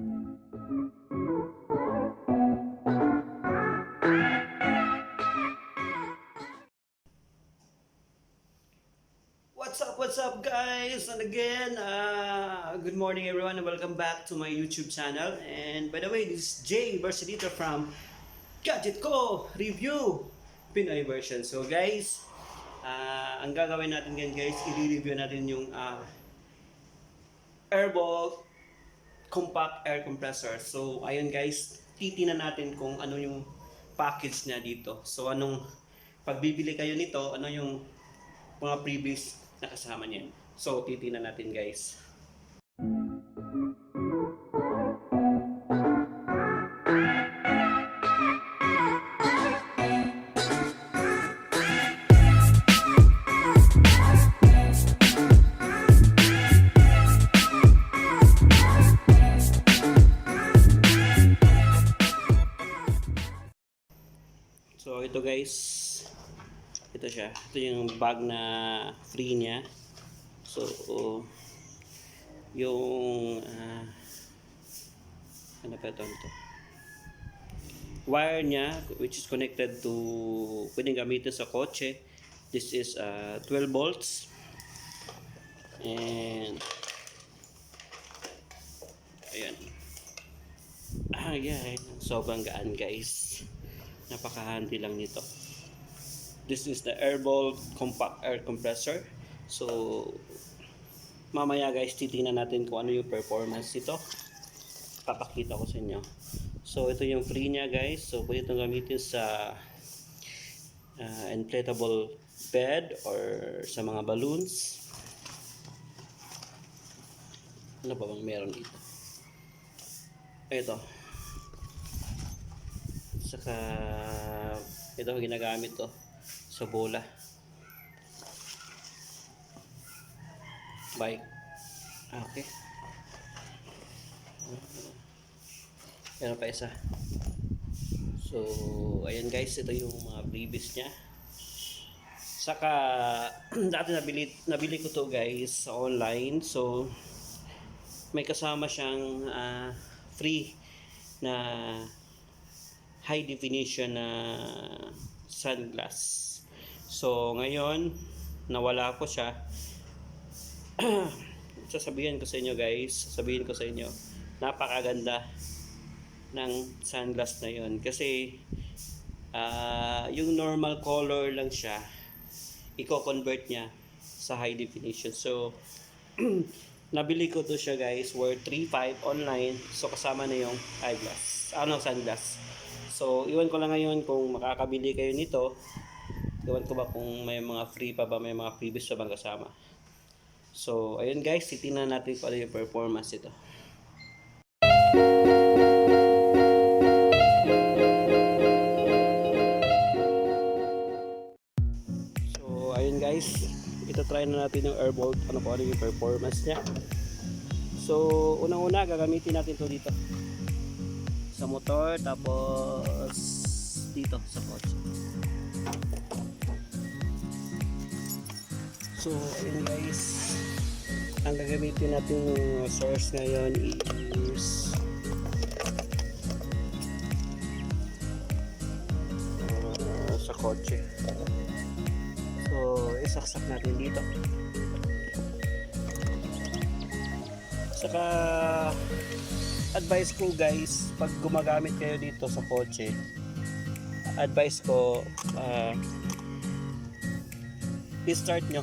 What's up guys? And again, good morning everyone and welcome back to my YouTube channel. And by the way, this is Jay Versalito from Gadget Ko Review Pinoy version. So guys, ang gagawin natin ngayon guys, i-review natin yung AirBolt compact air compressor. So ayun guys, titingnan natin kung ano yung package niya dito. So anong pagbibili kayo nito, ano yung mga previous na kasama niyan. So titingnan natin guys. So ito guys, ito siya. Ito yung bag na free niya. So yung ano pa ito? Wire niya which is connected to pwedeng gamitin sa kotse. This is 12 volts. And ayan. Yeah, sobrang gaan guys. Napaka-handy lang nito. This is the AirBolt compact air compressor. So mamaya guys, titingnan natin kung ano yung performance nito. Papakita ko sa inyo. So ito yung free niya guys. So pwede itong gamitin sa inflatable bed or sa mga balloons. Ano ba bang meron dito? Ito. Saka ito ginagamit to sa bola, bike. Okay, meron pa isa. So ayan guys, ito yung mga previous nya. Saka dati nabili ko to guys sa online. So may kasama siyang free na high definition na sunglass. So ngayon nawala ko siya. Sasabihin ko sa inyo, napakaganda ng sunglass na yon kasi yung normal color lang siya, i-convert niya sa high definition. So nabili ko to siya guys, worth 3.5 online. So kasama na yung sunglass. So iwan ko lang ngayon kung makakabili kayo nito. Iwan ko ba kung may mga free pa ba, may mga previous pa bang kasama. So ayun guys, titingnan natin kung ano yung performance ito. So ayun guys, ito-try na natin yung AirBolt, ano yung performance niya. So unang-una gagamitin natin to dito sa motor, tapos dito sa kotse. So ayun guys, ang gagamitin natin source ngayon is sa kotse. So isaksak natin dito. Saka advice ko guys, pag gumagamit kayo dito sa kotse, advice ko i-start nyo,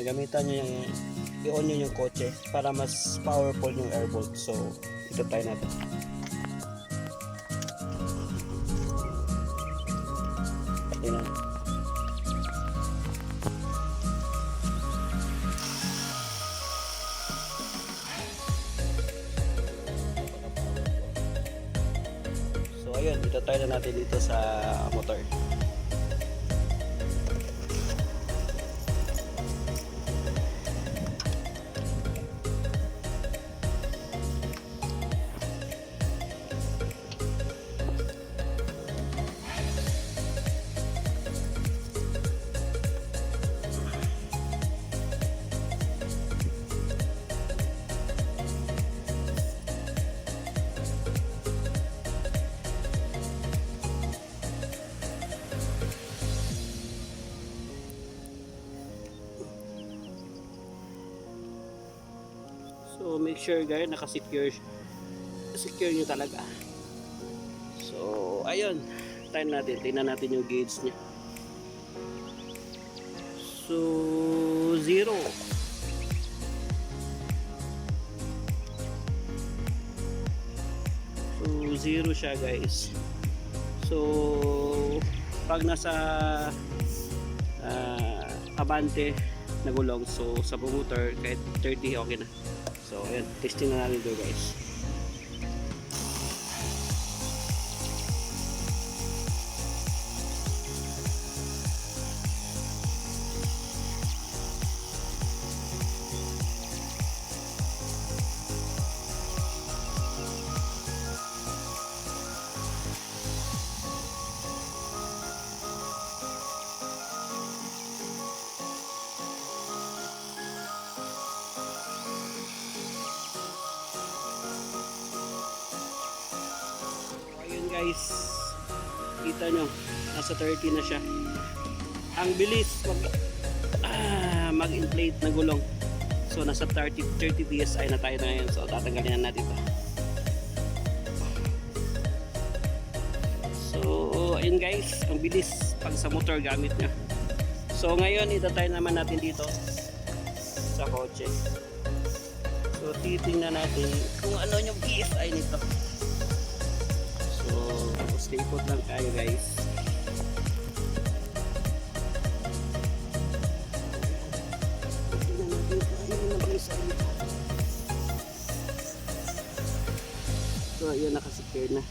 gamitan nyo yung i-on nyo yung kotse para mas powerful yung AirBolt. So ito try natin. Tingnan. So ayun, ito try na natin dito sa motor. make sure guys naka-secure nyo talaga. So ayun, tingnan natin yung gauge niya. So 0. So 0 siya guys. So pag nasa abante na gulong, so sa motor kahit 30 okay na. So ayan, testing na natin ito guys. Guys, kita nyo nasa 30 na siya. Ang bilis mag-inflate na gulong. So nasa 30 psi na tayo na ngayon. So tatanggalin na natin ito. So ayun guys, ang bilis pag sa motor gamit nyo. So ngayon itatry naman natin dito sa kotse. So titingnan natin kung ano yung PSI nito. So, stay put lang tayo guys. Tingnan natin kung ano yung nag-isa nito. So, yun, nakasecure na.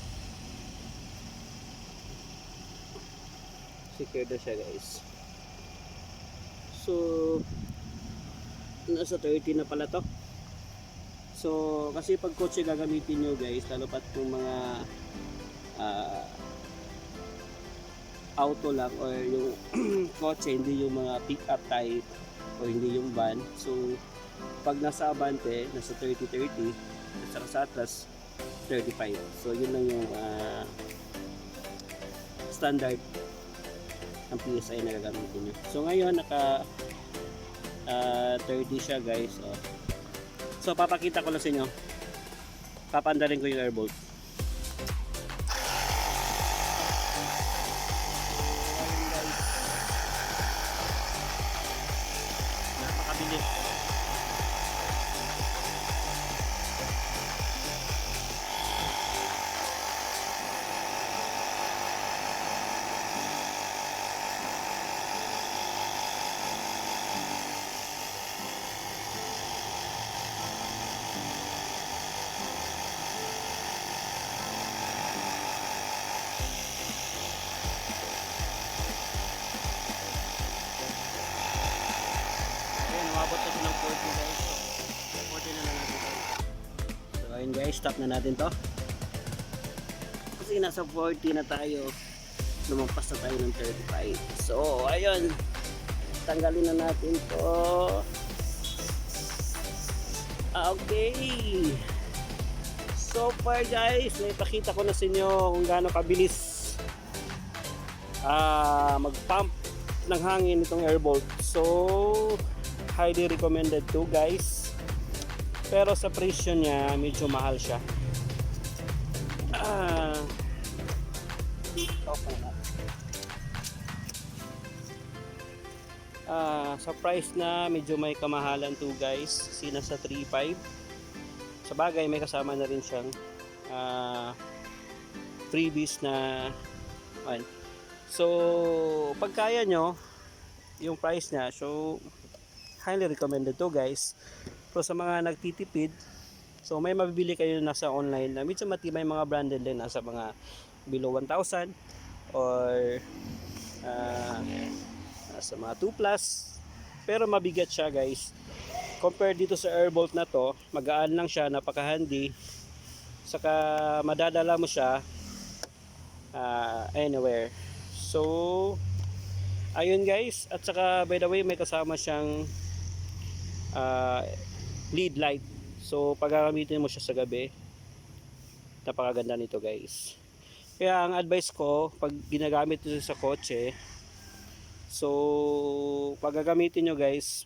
Secure na siya guys. So, nasa 30 na pala to. So, kasi pag kotse gagamitin nyo guys, lalo pat yung mga auto lang or yung kotse, hindi yung mga pick up type o hindi yung van. So pag nasa abante nasa 30-30 at saka sa atlas 35. So yun lang yung standard ang PSI na gagamitin nyo. So ngayon naka 30 siya guys. So papakita ko lang sa inyo, papandarin ko yung AirBolt. Umabot na ng 40 guys. So 40 na lang natin ito. So ayun guys, stop na natin to. Kasi nasa 40 na tayo. Lumampas na tayo ng 35. So ayun, tanggalin na natin to. Okay. So far guys, naipakita ko na sa inyo kung gaano kabilis mag-pump ng hangin itong AirBolt. So highly recommended to guys, pero sa presyo niya medyo mahal siya. Sa price na medyo may kamahalan to guys, sina sa 3.5. Sa bagay may kasama na rin siyang freebies na one. So pag kaya nyo yung price niya, so highly recommended to guys. Pero sa mga nagtitipid, so may mabibili kayo nasa online na medyo matibay mga branded din, nasa mga below 1,000 or nasa mga 2 plus, pero mabigat siya guys. Compare dito sa AirBolt na to, magaan lang siya, napaka handy, saka madadala mo siya anywhere. So ayun guys, at saka by the way may kasama siyang lead light. So pag gagamitin mo siya sa gabi, napakaganda nito guys. Kaya ang advice ko pag ginagamit ito sa kotse, so pag gagamitin nyo guys,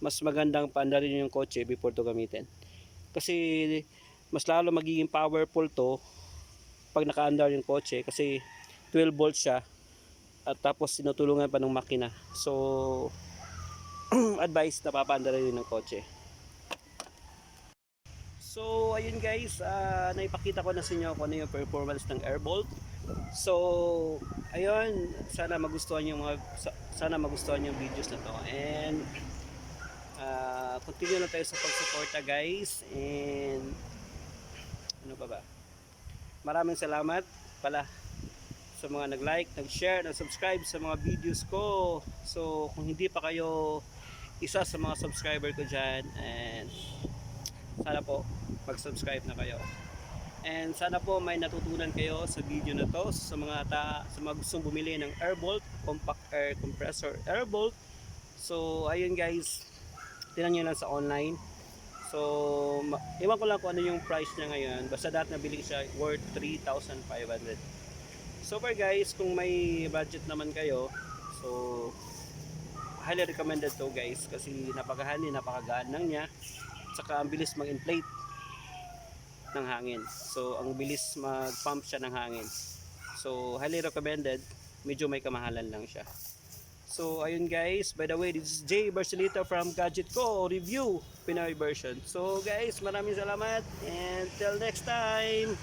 mas magandang paandarin yung kotse before to gamitin. Kasi mas lalo magiging powerful to pag naka-under yung kotse kasi 12 volts siya at tapos tinutulungan pa ng makina. So advice na papaandar rin ng kotse. So ayun guys, naipakita ko na sa inyo kung ano yung performance ng AirBolt. So ayun, sana magustuhan yung videos na to. And continue na tayo sa pagsuporta guys. And ano pa ba? Maraming salamat pala sa mga nag-like, nag-share, nag-subscribe sa mga videos ko. So kung hindi pa kayo isa sa mga subscriber ko dyan, and sana po mag-subscribe na kayo. And sana po may natutunan kayo sa video na to sa mga gustong bumili ng AirBolt, compact air compressor AirBolt. So ayun guys, tinan nyo lang sa online. So iwan ko lang kung ano yung price niya ngayon. Basta dati nabili siya worth 3,500. So far guys, kung may budget naman kayo, so highly recommended to guys kasi napakahali, napakagaan lang niya. Saka ang bilis mag-inflate ng hangin. So ang bilis mag-pump siya ng hangin. So highly recommended. Medyo may kamahalan lang siya. So ayun guys, by the way, this is Jay Barcelita from Gadget Ko Review Pinoy version. So guys, maraming salamat and till next time.